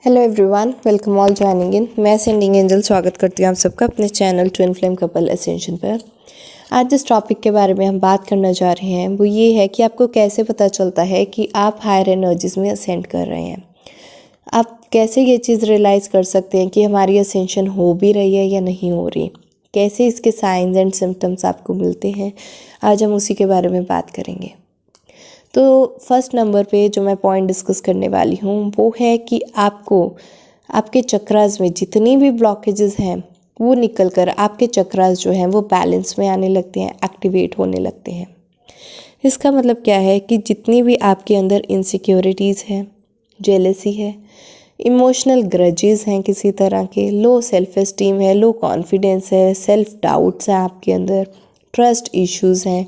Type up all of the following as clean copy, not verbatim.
Hello everyone, welcome all joining in. मैं sending angel स्वागत करती हूँ आप सबका अपने channel twin flame couple ascension पर। आज जिस टॉपिक के बारे में हम बात करना जा रहे हैं वो ये है कि आपको कैसे पता चलता है कि आप हायर एनर्जीज में असेंड कर रहे हैं। आप कैसे ये चीज़ रियलाइज़ कर सकते हैं कि हमारी असेंशन हो भी रही है या नहीं हो रही, कैसे इसके साइंस एंड सिम्टम्स आपको मिलते हैं, आज हम उसी के बारे में बात करेंगे। तो फर्स्ट नंबर पे जो मैं पॉइंट डिस्कस करने वाली हूँ वो है कि आपको आपके चक्रास में जितनी भी ब्लॉकेजेस हैं वो निकल कर आपके चक्रास जो हैं वो बैलेंस में आने लगते हैं, एक्टिवेट होने लगते हैं। इसका मतलब क्या है कि जितनी भी आपके अंदर इनसिक्योरिटीज़ हैं, जेलसी है, इमोशनल ग्रजेस हैं, किसी तरह के लो सेल्फ एस्टीम है, लो कॉन्फिडेंस है, सेल्फ डाउट्स हैं आपके अंदर, ट्रस्ट इश्यूज़ हैं,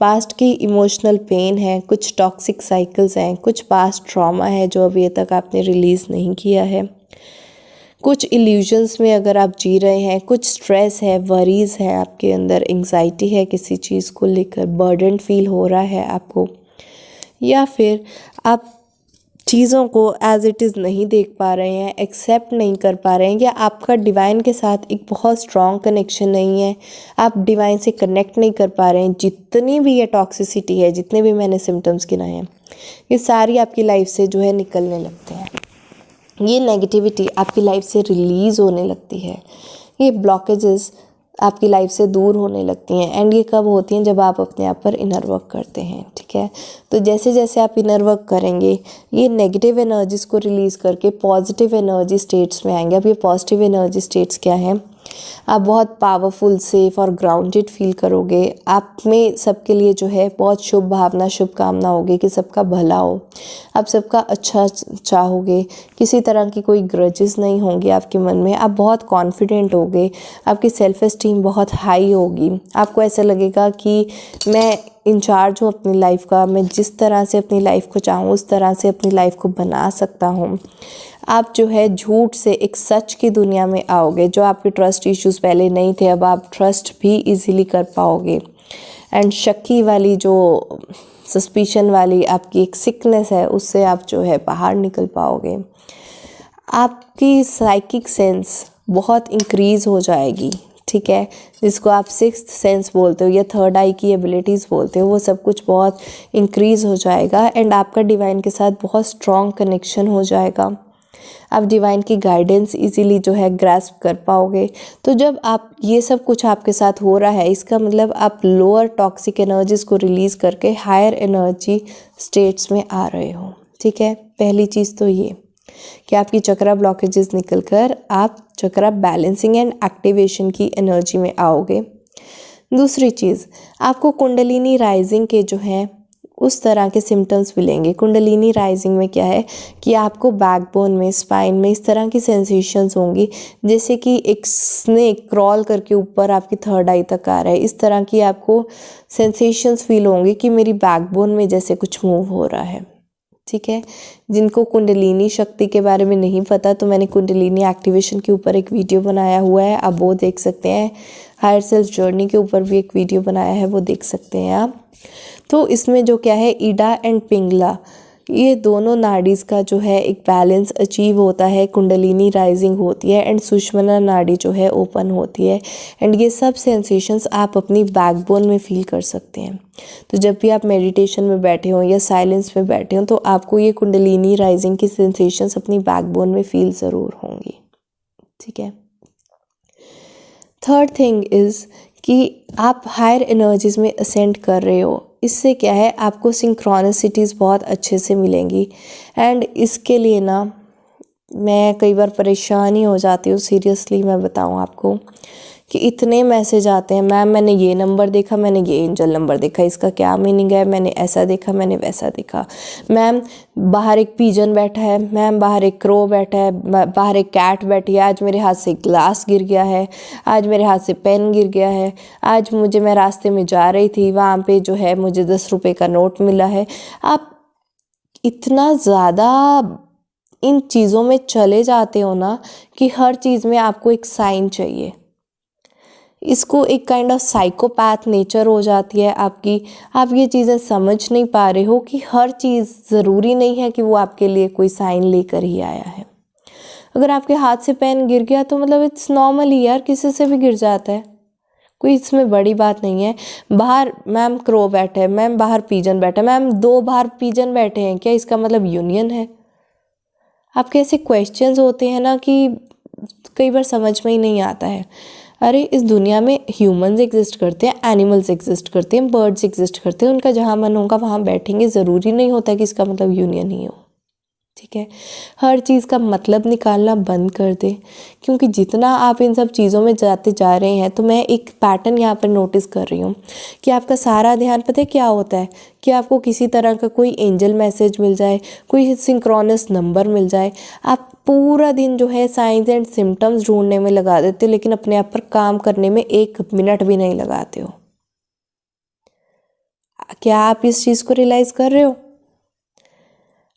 पास्ट की इमोशनल पेन है, कुछ टॉक्सिक साइकिल्स हैं, कुछ पास्ट ट्रॉमा है जो अभी तक आपने रिलीज़ नहीं किया है, कुछ इल्यूजन्स में अगर आप जी रहे हैं, कुछ स्ट्रेस है, वरीज़ है आपके अंदर, एंग्जाइटी है किसी चीज़ को लेकर, बर्डन फील हो रहा है आपको, या फिर आप चीज़ों को एज इट इज़ नहीं देख पा रहे हैं, एक्सेप्ट नहीं कर पा रहे हैं, या आपका डिवाइन के साथ एक बहुत स्ट्रॉन्ग कनेक्शन नहीं है, आप डिवाइन से कनेक्ट नहीं कर पा रहे हैं। जितनी भी ये टॉक्सिसिटी है, जितने भी मैंने सिम्टम्स गिनाए हैं, ये सारी आपकी लाइफ से जो है निकलने लगते हैं। ये नेगेटिविटी आपकी लाइफ से रिलीज़ होने लगती है, ये ब्लॉकेजेस आपकी लाइफ से दूर होने लगती हैं। एंड ये कब होती हैं? जब आप अपने आप पर इनर वर्क करते हैं। ठीक है, तो जैसे जैसे आप इनर वर्क करेंगे ये नेगेटिव एनर्जीज़ को रिलीज़ करके पॉजिटिव एनर्जी स्टेट्स में आएंगे। अब ये पॉजिटिव एनर्जी स्टेट्स क्या हैं? आप बहुत पावरफुल, सेफ और ग्राउंडेड फील करोगे। आप में सबके लिए जो है बहुत शुभ भावना, शुभकामना होगी कि सबका भला हो, आप सबका अच्छा चाहोगे, किसी तरह की कोई ग्रजेस नहीं होंगी आपके मन में। आप बहुत कॉन्फिडेंट होगे, आपकी सेल्फ एस्टीम बहुत हाई होगी। आपको ऐसा लगेगा कि मैं इंचार्ज हूँ अपनी लाइफ का, मैं जिस तरह से अपनी लाइफ को चाहूँ उस तरह से अपनी लाइफ को बना सकता हूँ। आप जो है झूठ से एक सच की दुनिया में आओगे। जो आपके ट्रस्ट इश्यूज़ पहले नहीं थे, अब आप ट्रस्ट भी इजीली कर पाओगे। एंड शक्की वाली जो सस्पिशन वाली आपकी एक सिकनेस है उससे आप जो है बाहर निकल पाओगे। आपकी साइकिक सेंस बहुत इंक्रीज़ हो जाएगी। ठीक है, जिसको आप सिक्स्थ सेंस बोलते हो या थर्ड आई की एबिलिटीज़ बोलते हो, वो सब कुछ बहुत इंक्रीज़ हो जाएगा। एंड आपका डिवाइन के साथ बहुत स्ट्रॉन्ग कनेक्शन हो जाएगा। आप डिवाइन की गाइडेंस इजीली जो है ग्रैस्प कर पाओगे। तो जब आप ये सब कुछ आपके साथ हो रहा है, इसका मतलब आप लोअर टॉक्सिक एनर्जीज़ को रिलीज़ करके हायर एनर्जी स्टेट्स में आ रहे हो। ठीक है, पहली चीज़ तो ये कि आपकी चक्रा ब्लॉकेजेस निकल कर आप चक्रा बैलेंसिंग एंड एक्टिवेशन की एनर्जी में आओगे। दूसरी चीज़, आपको कुंडलिनी राइजिंग के जो हैं उस तरह के सिम्टम्स मिलेंगे। कुंडलिनी राइजिंग में क्या है कि आपको बैकबोन में, स्पाइन में इस तरह की सेंसेशंस होंगी जैसे कि एक स्नेक क्रॉल करके ऊपर आपकी थर्ड आई तक आ रहा है। इस तरह की आपको सेंसेशंस फील होंगी कि मेरी बैकबोन में जैसे कुछ मूव हो रहा है। ठीक है, जिनको कुंडलिनी शक्ति के बारे में नहीं पता तो मैंने कुंडलिनी एक्टिवेशन के ऊपर एक वीडियो बनाया हुआ है, आप वो देख सकते हैं। हायर सेल्फ जर्नी के ऊपर भी एक वीडियो बनाया है, वो देख सकते हैं आप। तो इसमें जो क्या है, ईडा एंड पिंगला, ये दोनों नाड़ीज़ का जो है एक बैलेंस अचीव होता है, कुंडलिनी राइजिंग होती है एंड सुषुम्ना नाड़ी जो है ओपन होती है। एंड ये सब सेंसेशंस आप अपनी बैकबोन में फील कर सकते हैं। तो जब भी आप मेडिटेशन में बैठे हों या साइलेंस में बैठे हों तो आपको ये कुंडलिनी राइजिंग की सेंसेशंस अपनी बैकबोन में फील ज़रूर होंगी। ठीक है, थर्ड थिंग इज़ कि आप हायर एनर्जीज़ में असेंड कर रहे हो। इससे क्या है, आपको सिंक्रोनिसिटीज़ बहुत अच्छे से मिलेंगी। एंड इसके लिए ना मैं कई बार परेशान ही हो जाती हूँ, सीरियसली मैं बताऊँ आपको, कि इतने मैसेज आते हैं, मैम मैंने ये नंबर देखा, मैंने ये एंजल नंबर देखा, इसका क्या मीनिंग है, मैंने ऐसा देखा, मैंने वैसा देखा, मैम बाहर एक पिजन बैठा है, मैम बाहर एक क्रो बैठा है, बाहर एक कैट बैठी है, आज मेरे हाथ से ग्लास गिर गया है, आज मेरे हाथ से पेन गिर गया है, आज मैं रास्ते में जा रही थी, वहाँ पे जो है मुझे 10 रुपये का नोट मिला है। आप इतना ज़्यादा इन चीज़ों में चले जाते हो ना कि हर चीज़ में आपको एक साइन चाहिए। इसको एक काइंड ऑफ साइकोपैथ नेचर हो जाती है आपकी। आप ये चीज़ें समझ नहीं पा रहे हो कि हर चीज़ ज़रूरी नहीं है कि वो आपके लिए कोई साइन लेकर ही आया है। अगर आपके हाथ से पेन गिर गया तो मतलब इट्स नॉर्मल ही यार, किसी से भी गिर जाता है, कोई इसमें बड़ी बात नहीं है। बाहर मैम क्रो बैठे हैं, मैम बाहर पिजन बैठे हैं, मैम 2 बाहर पिजन बैठे हैं, क्या इसका मतलब यूनियन है? आपके ऐसे क्वेश्चंस होते हैं ना कि कई बार समझ में ही नहीं आता है। अरे इस दुनिया में ह्यूमंस एग्जिस्ट करते हैं, एनिमल्स एग्जिस्ट करते हैं, बर्ड्स एग्जिस्ट करते हैं, उनका जहाँ मन होगा वहाँ बैठेंगे, ज़रूरी नहीं होता कि इसका मतलब यूनियन ही हो। ठीक है, हर चीज़ का मतलब निकालना बंद कर दे, क्योंकि जितना आप इन सब चीज़ों में जाते जा रहे हैं, तो मैं एक पैटर्न यहाँ पर नोटिस कर रही हूँ कि आपका सारा ध्यान, पता है क्या होता है, कि आपको किसी तरह का कोई एंजल मैसेज मिल जाए, कोई सिंक्रोनस नंबर मिल जाए, आप पूरा दिन जो है साइंस एंड सिम्टम्स ढूंढने में लगा देते हो, लेकिन अपने आप पर काम करने में 1 मिनट भी नहीं लगाते हो। क्या आप इस चीज़ को रियलाइज़ कर रहे हो?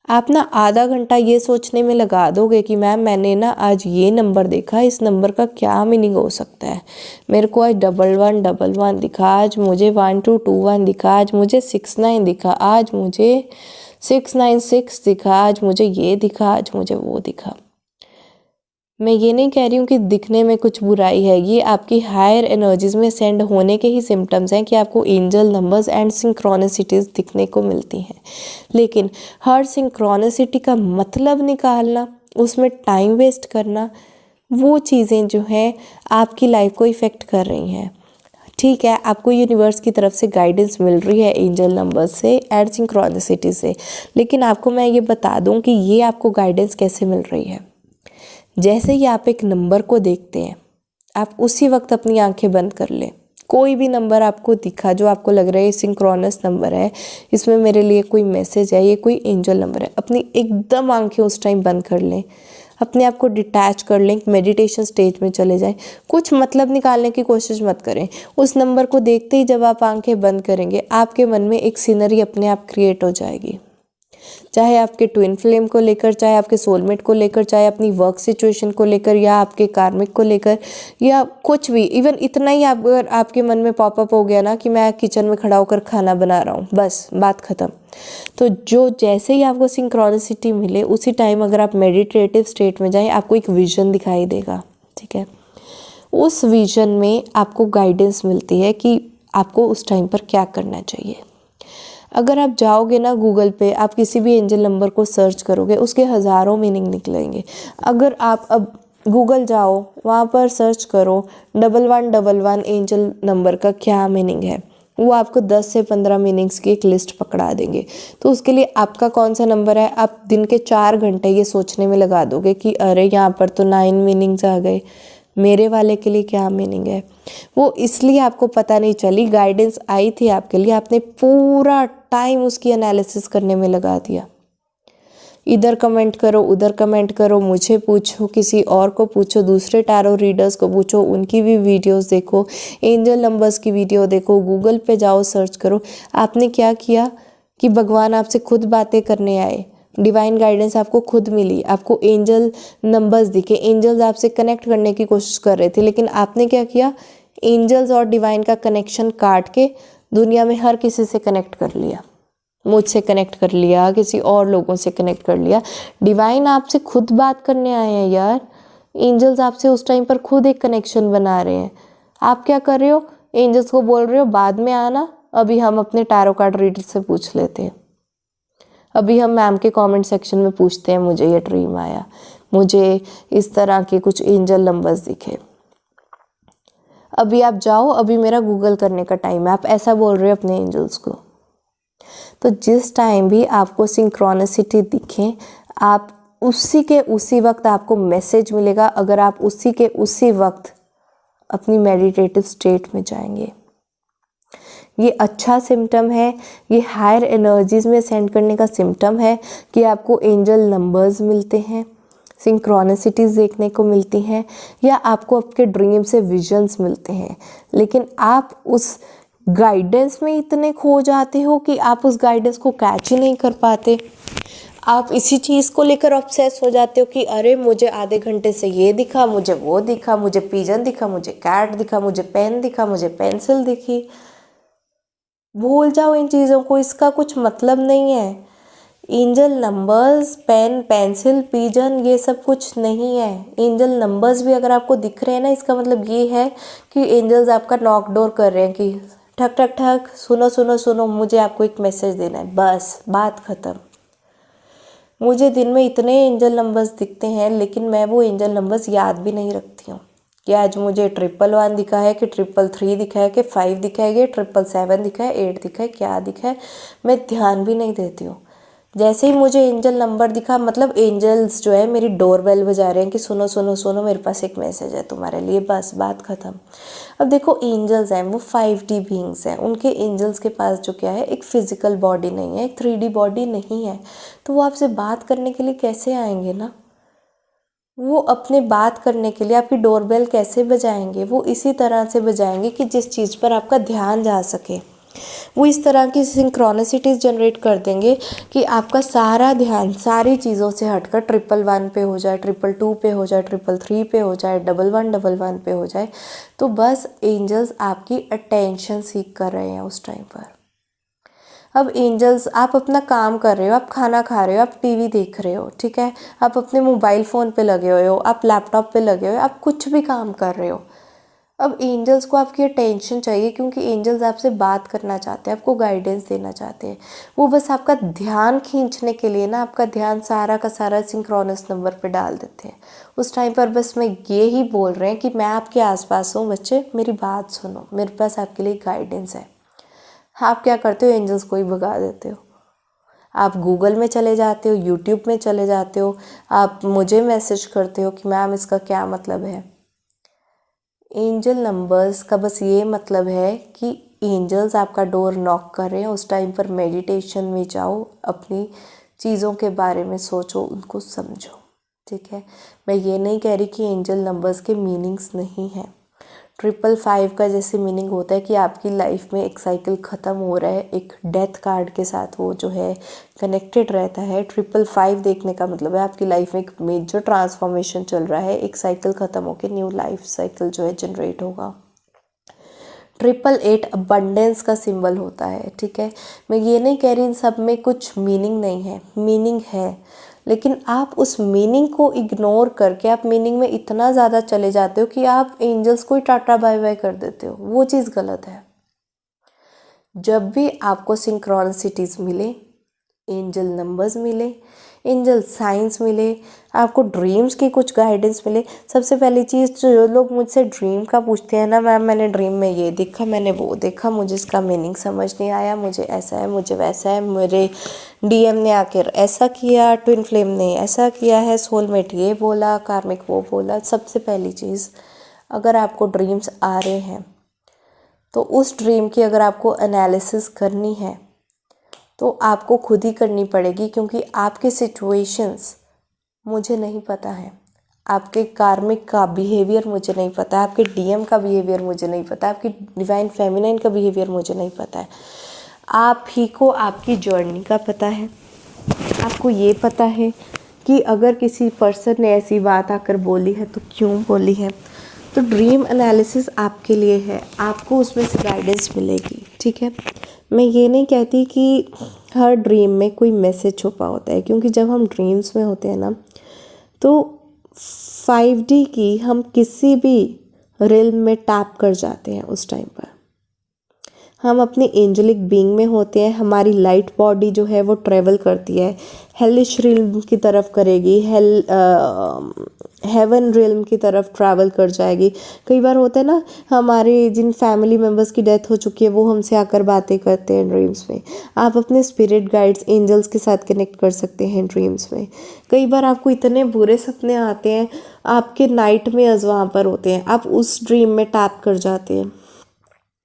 आप ना आधा घंटा ये सोचने में लगा दोगे कि मैम मैंने ना आज ये नंबर देखा, इस नंबर का क्या मीनिंग हो सकता है, मेरे को आज 1111 दिखा, आज मुझे 1221 दिखा, आज मुझे 69 दिखा, आज मुझे 696 दिखा, आज मुझे ये दिखा, आज मुझे वो दिखा। मैं ये नहीं कह रही हूँ कि दिखने में कुछ बुराई है, ये आपकी हायर एनर्जीज में सेंड होने के ही सिम्टम्स हैं कि आपको एंजल नंबर्स एंड सिंक्रोनिसिटीज़ दिखने को मिलती हैं। लेकिन हर सिंक्रोनिसिटी का मतलब निकालना, उसमें टाइम वेस्ट करना, वो चीज़ें जो हैं आपकी लाइफ को इफ़ेक्ट कर रही हैं। ठीक है, आपको यूनिवर्स की तरफ से गाइडेंस मिल रही है एंजल नंबर्स से एंड सिंक्रोनिसिटी से, लेकिन आपको मैं ये बता दूँ कि ये आपको गाइडेंस कैसे मिल रही है। जैसे ही आप एक नंबर को देखते हैं, आप उसी वक्त अपनी आंखें बंद कर लें। कोई भी नंबर आपको दिखा जो आपको लग रहा है सिंक्रोनस नंबर है, इसमें मेरे लिए कोई मैसेज है, ये कोई एंजल नंबर है, अपनी एकदम आंखें उस टाइम बंद कर लें, अपने आप को डिटैच कर लें, मेडिटेशन स्टेज में चले जाएं। कुछ मतलब निकालने की कोशिश मत करें। उस नंबर को देखते ही जब आप आंखें बंद करेंगे, आपके मन में एक सीनरी अपने आप क्रिएट हो जाएगी, चाहे आपके ट्विन फ्लेम को लेकर, चाहे आपके सोलमेट को लेकर, चाहे अपनी वर्क सिचुएशन को लेकर, या आपके कार्मिक को लेकर, या कुछ भी। इवन इतना ही अगर आपके मन में पॉपअप हो गया ना कि मैं किचन में खड़ा होकर खाना बना रहा हूँ, बस बात ख़त्म। तो जो जैसे ही आपको सिंक्रोनिसिटी मिले, उसी टाइम अगर आप मेडिटेटिव स्टेट में जाएं, आपको एक विजन दिखाई देगा। ठीक है, उस विजन में आपको गाइडेंस मिलती है कि आपको उस टाइम पर क्या करना चाहिए। अगर आप जाओगे ना गूगल पे, आप किसी भी एंजल नंबर को सर्च करोगे, उसके हज़ारों मीनिंग निकलेंगे। अगर आप अब गूगल जाओ, वहाँ पर सर्च करो 1111 एंजल नंबर का क्या मीनिंग है, वो आपको 10 से 15 मीनिंग्स की एक लिस्ट पकड़ा देंगे। तो उसके लिए आपका कौन सा नंबर है, आप दिन के 4 घंटे ये सोचने में लगा दोगे कि अरे यहाँ पर तो 9 मीनिंग्स आ गए, मेरे वाले के लिए क्या मीनिंग है। वो इसलिए आपको पता नहीं चली, गाइडेंस आई थी आपके लिए, आपने पूरा टाइम उसकी एनालिसिस करने में लगा दिया। इधर कमेंट करो, उधर कमेंट करो, मुझे पूछो, किसी और को पूछो, दूसरे टैरो रीडर्स को पूछो, उनकी भी वीडियोस देखो, एंजल नंबर्स की वीडियो देखो, गूगल पे जाओ, सर्च करो। आपने क्या किया कि भगवान आपसे खुद बातें करने आए, डिवाइन गाइडेंस आपको खुद मिली, आपको एंजल नंबर्स दिखे, एंजल्स आपसे कनेक्ट करने की कोशिश कर रहे थे, लेकिन आपने क्या किया, एंजल्स और डिवाइन का कनेक्शन काट के दुनिया में हर किसी से कनेक्ट कर लिया, मुझसे कनेक्ट कर लिया, किसी और लोगों से कनेक्ट कर लिया। डिवाइन आपसे खुद बात करने आए हैं यार, एंजल्स आपसे उस टाइम पर खुद एक कनेक्शन बना रहे हैं। आप क्या कर रहे हो, एंजल्स को बोल रहे हो बाद में आना, अभी हम अपने टैरो कार्ड रीडर से पूछ लेते हैं, अभी हम मैम के कमेंट सेक्शन में पूछते हैं, मुझे ये ड्रीम आया, मुझे इस तरह के कुछ एंजल नंबर्स दिखे। अभी आप जाओ, अभी मेरा गूगल करने का टाइम है, आप ऐसा बोल रहे हो अपने एंजल्स को। तो जिस टाइम भी आपको सिंक्रोनिसिटी दिखे, आप उसी के उसी वक्त आपको मैसेज मिलेगा, अगर आप उसी के उसी वक्त अपनी मेडिटेटिव स्टेट में जाएंगे। ये अच्छा सिम्टम है, ये हायर एनर्जीज में सेंड करने का सिम्टम है कि आपको एंजल नंबर्स मिलते हैं, सिंक्रोनिसिटीज़ देखने को मिलती हैं, या आपको आपके ड्रीम से विजन्स मिलते हैं। लेकिन आप उस गाइडेंस में इतने खो जाते हो कि आप उस गाइडेंस को कैच ही नहीं कर पाते। आप इसी चीज़ को लेकर ऑब्सेस हो जाते हो कि अरे मुझे आधे घंटे से ये दिखा, मुझे वो दिखा, मुझे पिजन दिखा, मुझे कैट दिखा, मुझे पेन दिखा, मुझे पेंसिल दिखी। भूल जाओ इन चीज़ों को, इसका कुछ मतलब नहीं है। Angel numbers, pen, pencil, pigeon, ये सब कुछ नहीं है। एंजल नंबर्स भी अगर आपको दिख रहे हैं ना, इसका मतलब ये है कि एंजल्स आपका नॉक डोर कर रहे हैं कि ठक ठक ठक, सुनो सुनो सुनो, मुझे आपको एक मैसेज देना है, बस बात ख़त्म। मुझे दिन में इतने एंजल नंबर्स दिखते हैं, लेकिन मैं वो एंजल नंबर्स याद भी नहीं रखती हूँ कि आज मुझे 111 दिखा है कि 333 दिखा है कि 5 दिखा है कि 777 दिखा है, 8 दिखा है, क्या दिखा है, मैं ध्यान भी नहीं देती हूँ। जैसे ही मुझे एंजल नंबर दिखा, मतलब एंजल्स जो है मेरी डोरबेल बजा रहे हैं कि सुनो सुनो सुनो, मेरे पास एक मैसेज है तुम्हारे लिए, बस बात ख़त्म। अब देखो, एंजल्स हैं वो 5D बीइंग्स हैं, उनके एंजल्स के पास जो क्या है, एक फिजिकल बॉडी नहीं है, एक 3D बॉडी नहीं है, तो वो आपसे बात करने के लिए कैसे आएंगे ना। वो अपने बात करने के लिए आपकी डोरबेल कैसे बजाएंगे, वो इसी तरह से बजाएंगे कि जिस चीज़ पर आपका ध्यान जा सके। वो इस तरह की सिंक्रोनिसिटीज़ जनरेट कर देंगे कि आपका सारा ध्यान सारी चीज़ों से हटकर 111 पे हो जाए, 222 पे हो जाए, 333 पे हो जाए, 1111 पे हो जाए। तो बस एंजल्स आपकी अटेंशन सीख कर रहे हैं उस टाइम पर। अब एंजल्स, आप अपना काम कर रहे हो, आप खाना खा रहे हो, आप टीवी देख रहे हो, ठीक है, आप अपने मोबाइल फ़ोन पे लगे हुए हो, आप लैपटॉप पे लगे हुए हो, आप कुछ भी काम कर रहे हो। अब एंजल्स को आपकी अटेंशन चाहिए, क्योंकि एंजल्स आपसे बात करना चाहते हैं, आपको गाइडेंस देना चाहते हैं। वो बस आपका ध्यान खींचने के लिए ना, आपका ध्यान सारा का सारा सिंक्रोनस नंबर पे डाल देते हैं। उस टाइम पर बस मैं ये ही बोल रहे हैं कि मैं आपके आसपास हूँ बच्चे, मेरी बात सुनो, मेरे पास आपके लिए गाइडेंस है। आप क्या करते हो, एंजल्स को ही भगा देते हो। आप गूगल में चले जाते हो, यूट्यूब में चले जाते हो, आप मुझे मैसेज करते हो कि मैम इसका क्या मतलब है। एंजल नंबर्स का बस ये मतलब है कि एंजल्स आपका डोर नॉक कर रहे हैं, उस टाइम पर मेडिटेशन में जाओ, अपनी चीज़ों के बारे में सोचो, उनको समझो, ठीक है। मैं ये नहीं कह रही कि एंजल नंबर्स के मीनिंग्स नहीं हैं। 555 का जैसे मीनिंग होता है कि आपकी लाइफ में एक साइकिल ख़त्म हो रहा है, एक डेथ कार्ड के साथ वो जो है कनेक्टेड रहता है। 555 देखने का मतलब है आपकी लाइफ में एक मेजर ट्रांसफॉर्मेशन चल रहा है, एक साइकिल ख़त्म होकर न्यू लाइफ साइकिल जो है जनरेट होगा। 888 अबंडेंस का सिंबल होता है, ठीक है। मैं ये नहीं कह रही इन सब में कुछ मीनिंग नहीं है, मीनिंग है, लेकिन आप उस मीनिंग को इग्नोर करके आप मीनिंग में इतना ज़्यादा चले जाते हो कि आप एंजल्स को ही टाटा बाय बाय कर देते हो। वो चीज़ गलत है। जब भी आपको सिंक्रोनिसिटीज़ मिले, एंजल नंबर्स मिले, एंजल साइंस मिले, आपको ड्रीम्स की कुछ गाइडेंस मिले, सबसे पहली चीज़ जो लोग मुझसे ड्रीम का पूछते हैं ना, मैम मैंने ड्रीम में ये देखा, मैंने वो देखा, मुझे इसका मीनिंग समझ नहीं आया, मुझे ऐसा है, मुझे वैसा है, मेरे डीएम ने आकर ऐसा किया, ट्विन फ्लेम ने ऐसा किया है, सोलमेट ये बोला, कार्मिक वो बोला। सबसे पहली चीज़, अगर आपको ड्रीम्स आ रहे हैं तो उस ड्रीम की अगर आपको एनालिसिस करनी है तो आपको खुद ही करनी पड़ेगी, क्योंकि आपके सिचुएशंस मुझे नहीं पता है, आपके कार्मिक का बिहेवियर मुझे नहीं पता है, आपके डीएम का बिहेवियर मुझे नहीं पता है, आपकी डिवाइन फेमिनाइन का बिहेवियर मुझे नहीं पता है। आप ही को आपकी जर्नी का पता है। आपको ये पता है कि अगर किसी पर्सन ने ऐसी बात आकर बोली है तो क्यों बोली है। तो ड्रीम एनालिसिस आपके लिए है, आपको उसमें से गाइडेंस मिलेगी, ठीक है। मैं ये नहीं कहती कि हर ड्रीम में कोई मैसेज छुपा होता है, क्योंकि जब हम ड्रीम्स में होते हैं ना, तो 5D की हम किसी भी रिल्म में टैप कर जाते हैं। उस टाइम पर हम अपनी एंजलिक बीइंग में होते हैं, हमारी लाइट बॉडी जो है वो ट्रेवल करती है, हेलिश रिल्म की तरफ करेगी, हेवन रिल्म की तरफ ट्रैवल कर जाएगी। कई बार होता है ना, हमारे जिन फैमिली मेम्बर्स की डेथ हो चुकी है वो हमसे आकर बातें करते हैं ड्रीम्स में। आप अपने स्पिरिट गाइड्स एंजल्स के साथ कनेक्ट कर सकते हैं ड्रीम्स में। कई बार आपको इतने बुरे सपने आते हैं, आपके नाइट में वहाँ पर होते हैं, आप उस ड्रीम में टैप कर जाते हैं।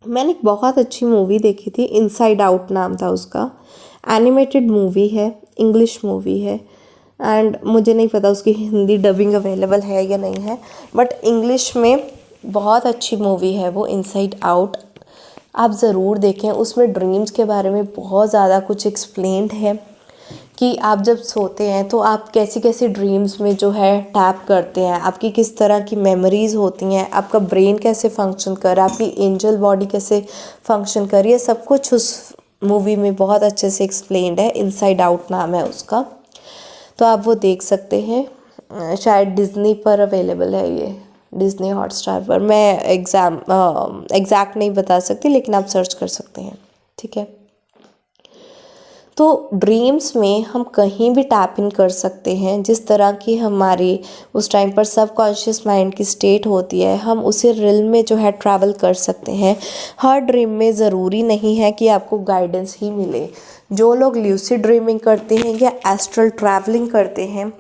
मैंने एक बहुत अच्छी मूवी देखी थी, इनसाइड आउट नाम था उसका, एनिमेटेड मूवी है, इंग्लिश मूवी है, एंड मुझे नहीं पता उसकी हिंदी डबिंग अवेलेबल है या नहीं है, बट इंग्लिश में बहुत अच्छी मूवी है वो, इनसाइड आउट। आप ज़रूर देखें, उसमें ड्रीम्स के बारे में बहुत ज़्यादा कुछ एक्सप्लेन्ड है कि आप जब सोते हैं तो आप कैसी कैसी ड्रीम्स में जो है टैप करते हैं, आपकी किस तरह की मेमोरीज़ होती हैं, आपका ब्रेन कैसे फंक्शन कर रहा है, आपकी एंजल बॉडी कैसे फंक्शन कर रही है, सब कुछ उस मूवी में बहुत अच्छे से एक्सप्लेन्ड है, इनसाइड आउट नाम है उसका, तो आप वो देख सकते हैं। शायद डिज़नी पर अवेलेबल है, ये डिज़नी हॉटस्टार पर, मैं एग्जैक्ट नहीं बता सकती, लेकिन आप सर्च कर सकते हैं, ठीक है। तो ड्रीम्स में हम कहीं भी टैप इन कर सकते हैं, जिस तरह की हमारी उस टाइम पर सबकॉन्शियस माइंड की स्टेट होती है, हम उसी रिल्म में जो है ट्रैवल कर सकते हैं। हर ड्रीम में ज़रूरी नहीं है कि आपको गाइडेंस ही मिले। जो लोग ल्यूसिड ड्रीमिंग करते हैं या एस्ट्रल ट्रैवलिंग करते हैं,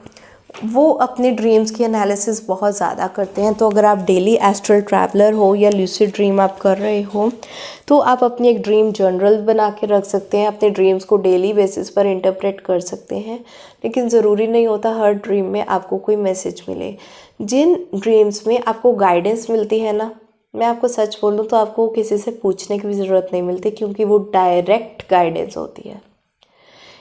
वो अपने ड्रीम्स की एनालिसिस बहुत ज़्यादा करते हैं। तो अगर आप डेली एस्ट्रल ट्रैवलर हो या ल्यूसिड ड्रीम आप कर रहे हो, तो आप अपनी एक ड्रीम जर्नल बना के रख सकते हैं, अपने ड्रीम्स को डेली बेसिस पर इंटरप्रेट कर सकते हैं। लेकिन ज़रूरी नहीं होता हर ड्रीम में आपको कोई मैसेज मिले। जिन ड्रीम्स में आपको गाइडेंस मिलती है ना, मैं आपको सच बोलूँ तो आपको किसी से पूछने की भी ज़रूरत नहीं मिलती, क्योंकि वो डायरेक्ट गाइडेंस होती है।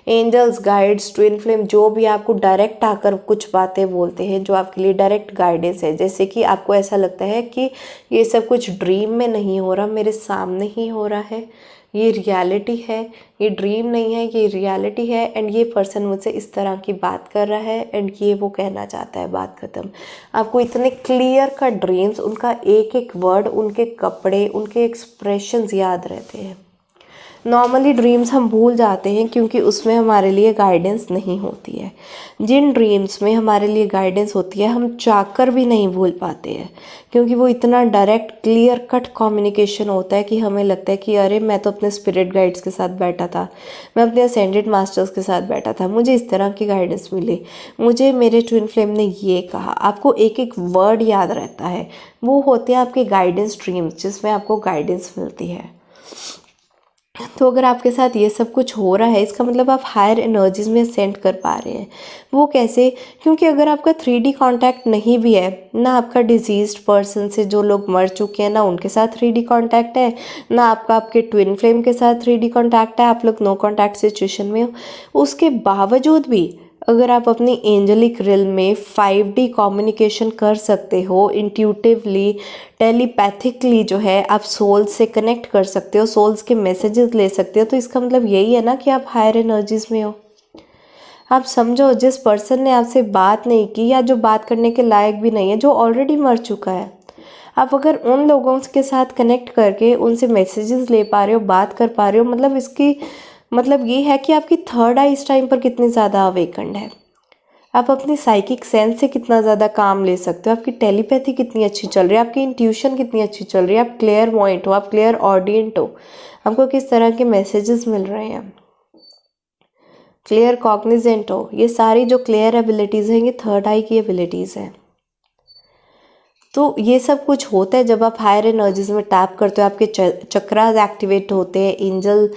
एंजल्स, गाइड्स, ट्विन फ्लेम जो भी आपको डायरेक्ट आकर कुछ बातें बोलते हैं, जो आपके लिए डायरेक्ट गाइडेंस है। जैसे कि आपको ऐसा लगता है कि ये सब कुछ ड्रीम में नहीं हो रहा, मेरे सामने ही हो रहा है, ये रियलिटी है, ये ड्रीम नहीं है, ये रियलिटी है, एंड ये पर्सन मुझसे इस तरह की बात कर रहा है, एंड ये वो कहना चाहता है, बात ख़त्म। आपको इतने क्लियर का ड्रीम्स, उनका एक एक वर्ड, उनके कपड़े, उनके एक्सप्रेशंस याद रहते हैं। नॉर्मली ड्रीम्स हम भूल जाते हैं, क्योंकि उसमें हमारे लिए गाइडेंस नहीं होती है। जिन ड्रीम्स में हमारे लिए गाइडेंस होती है, हम चाहकर भी नहीं भूल पाते हैं, क्योंकि वो इतना डायरेक्ट क्लियर कट कम्युनिकेशन होता है कि हमें लगता है कि अरे मैं तो अपने स्पिरिट गाइड्स के साथ बैठा था, मैं अपने असेंडेड मास्टर्स के साथ बैठा था, मुझे इस तरह की गाइडेंस मिली, मुझे मेरे ट्विन फ्लेम ने ये कहा। आपको एक एक वर्ड याद रहता है। वो होते हैं आपके गाइडेंस ड्रीम्स, जिसमें आपको गाइडेंस मिलती है। तो अगर आपके साथ ये सब कुछ हो रहा है, इसका मतलब आप हायर एनर्जीज में सेंड कर पा रहे हैं। वो कैसे? क्योंकि अगर आपका 3D कांटेक्ट नहीं भी है ना, आपका डिजीज्ड पर्सन से, जो लोग मर चुके हैं ना, उनके साथ 3D कांटेक्ट है ना, आपका आपके ट्विन फ्लेम के साथ 3D कांटेक्ट है, आप लोग नो कांटेक्ट सिचुएशन में हो, उसके बावजूद भी अगर आप अपनी एंजलिक रिल्म में 5D कम्युनिकेशन कर सकते हो, इंट्यूटिवली, टेलीपैथिकली जो है आप सोल्स से कनेक्ट कर सकते हो, सोल्स के मैसेजेस ले सकते हो, तो इसका मतलब यही है ना कि आप हायर एनर्जीज में हो। आप समझो, जिस पर्सन ने आपसे बात नहीं की, या जो बात करने के लायक भी नहीं है, जो ऑलरेडी मर चुका है, आप अगर उन लोगों के साथ कनेक्ट करके उनसे मैसेजेस ले पा रहे हो, बात कर पा रहे हो, मतलब इसकी मतलब ये है कि आपकी थर्ड आई इस टाइम पर कितनी ज़्यादा अवेकन्ड है। आप अपनी साइकिक सेंस से कितना ज़्यादा काम ले सकते हो, आपकी टेलीपैथी कितनी अच्छी चल रही है, आपकी इंट्यूशन कितनी अच्छी चल रही है, आप क्लियर पॉइंट हो, आप क्लियर ऑडियंट हो, आपको किस तरह के मैसेजेस मिल रहे हैं, क्लियर कॉग्निजेंट हो। ये सारी जो क्लियर एबिलिटीज़ हैं, ये थर्ड आई की एबिलिटीज़ हैं। तो ये सब कुछ होता है जब आप हायर एनर्जीज में टैप करते हो, आपके चक्रास एक्टिवेट होते हैं, एंजल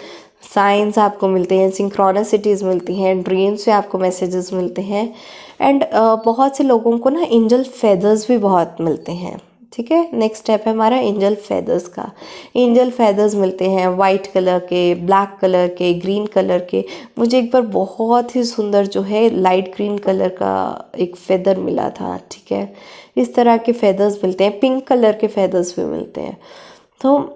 साइंस आपको मिलते हैं, सिंक्रोनिसिटीज़ मिलती हैं, ड्रीम्स से आपको मैसेजेस मिलते हैं, एंड बहुत से लोगों को ना एंजल फेदर्स भी बहुत मिलते हैं। ठीक है, नेक्स्ट स्टेप है हमारा एंजल फेदर्स का। एंजल फेदर्स मिलते हैं वाइट कलर के, ब्लैक कलर के, ग्रीन कलर के। मुझे एक बार बहुत ही सुंदर जो है लाइट ग्रीन कलर का एक फेदर मिला था। ठीक है, इस तरह के फेदर्स मिलते हैं, पिंक कलर के फेदर्स भी मिलते हैं। तो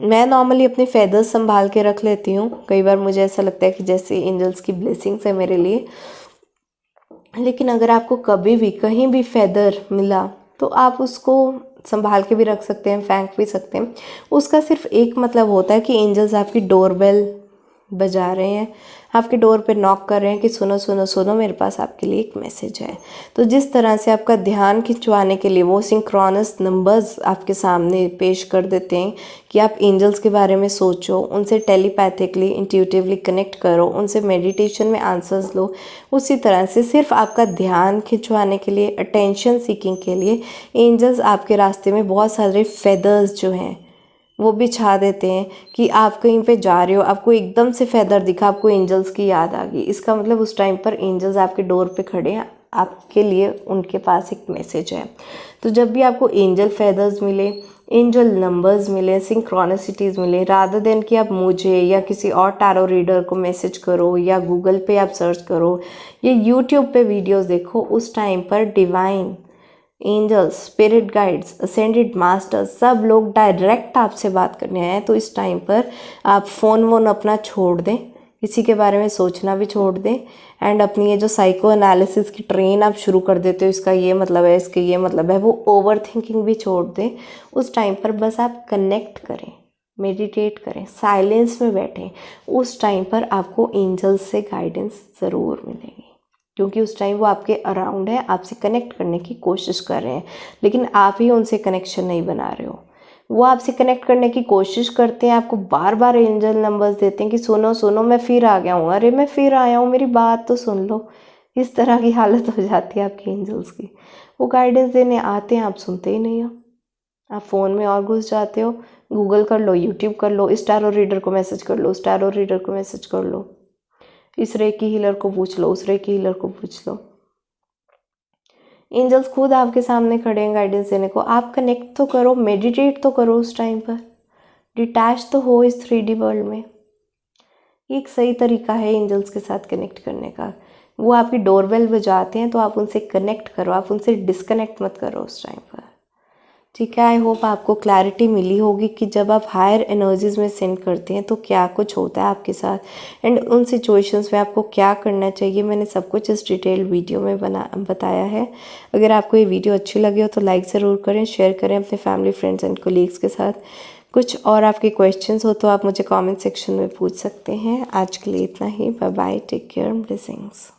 मैं नॉर्मली अपने फेदर्स संभाल के रख लेती हूँ। कई बार मुझे ऐसा लगता है कि जैसे एंजल्स की ब्लेसिंग्स है मेरे लिए। लेकिन अगर आपको कभी भी कहीं भी फेदर मिला तो आप उसको संभाल के भी रख सकते हैं, फेंक भी सकते हैं। उसका सिर्फ एक मतलब होता है कि एंजल्स आपकी डोरबेल बजा रहे हैं, आपके डोर पे नॉक कर रहे हैं कि सुनो सुनो सुनो, मेरे पास आपके लिए एक मैसेज है। तो जिस तरह से आपका ध्यान खिंचवाने के लिए वो सिंक्रोनस नंबर्स आपके सामने पेश कर देते हैं कि आप एंजल्स के बारे में सोचो, उनसे टेलीपैथिकली, इंट्यूटिवली कनेक्ट करो, उनसे मेडिटेशन में आंसर्स लो, उसी तरह से सिर्फ आपका ध्यान खिंचवाने के लिए, अटेंशन सीकिंग के लिए एंजल्स आपके रास्ते में बहुत सारे फेदर्स जो हैं वो भी छा देते हैं कि आप कहीं पे जा रहे हो, आपको एकदम से फेदर दिखा, आपको एंजल्स की याद आ गई। इसका मतलब उस टाइम पर एंजल्स आपके डोर पे खड़े हैं, आपके लिए उनके पास एक मैसेज है। तो जब भी आपको एंजल फेदर्स मिले, एंजल नंबर्स मिले, सिंक्रोनिसिटीज़ मिले, रादर देन कि आप मुझे या किसी और टैरो रीडर को मैसेज करो या गूगल पे आप सर्च करो या यूट्यूब पे वीडियोस देखो, उस टाइम पर divine angels, spirit guides, ascended masters, सब लोग डायरेक्ट आपसे बात करने आए हैं। तो इस टाइम पर आप फ़ोन वोन अपना छोड़ दें, किसी के बारे में सोचना भी छोड़ दें, एंड अपनी ये जो साइको एनालिसिस की ट्रेन आप शुरू कर देते हो, इसका ये मतलब है, इसका ये मतलब है, वो ओवर थिंकिंग भी छोड़ दें। उस टाइम पर बस आप कनेक्ट करें, मेडिटेट करें, साइलेंस में बैठें। उस टाइम पर आपको एंजल्स से गाइडेंस ज़रूर मिलेगी, क्योंकि उस टाइम वो आपके अराउंड है, आपसे कनेक्ट करने की कोशिश कर रहे हैं, लेकिन आप ही उनसे कनेक्शन नहीं बना रहे हो। वो आपसे कनेक्ट करने की कोशिश करते हैं, आपको बार बार एंजल नंबर्स देते हैं कि सुनो सुनो मैं फिर आ गया हूँ, अरे मैं फिर आया हूँ, मेरी बात तो सुन लो। इस तरह की हालत हो जाती है आपकी एंजल्स की। वो गाइडेंस देने आते हैं, आप सुनते ही नहीं हो, आप फ़ोन में और घुस जाते हो। गूगल कर लो, यूट्यूब कर लो, इस टैरो रीडर को मैसेज कर लो, उस टैरो रीडर को मैसेज कर लो, इस रेकी हीलर को पूछ लो, उस रेकी हीलर को पूछ लो। एंजल्स खुद आपके सामने खड़े हैं गाइडेंस देने को। आप कनेक्ट तो करो, मेडिटेट तो करो उस टाइम पर, डिटैच तो हो इस 3D वर्ल्ड में। एक सही तरीका है एंजल्स के साथ कनेक्ट करने का। वो आपकी डोरबेल बजाते हैं तो आप उनसे कनेक्ट करो, आप उनसे डिस्कनेक्ट मत करो उस टाइम पर। ठीक है, आई होप आपको क्लैरिटी मिली होगी कि जब आप हायर एनर्जीज़ में सेंड करते हैं तो क्या कुछ होता है आपके साथ, एंड उन सिचुएशंस में आपको क्या करना चाहिए। मैंने सब कुछ इस डिटेल वीडियो में बताया है। अगर आपको ये वीडियो अच्छी लगी हो तो लाइक ज़रूर करें, शेयर करें अपने फैमिली, फ्रेंड्स एंड कोलीग्स के साथ। कुछ और आपके क्वेश्चंस हो तो आप मुझे कमेंट सेक्शन में पूछ सकते हैं। आज के लिए इतना ही। Bye bye, take care, blessings.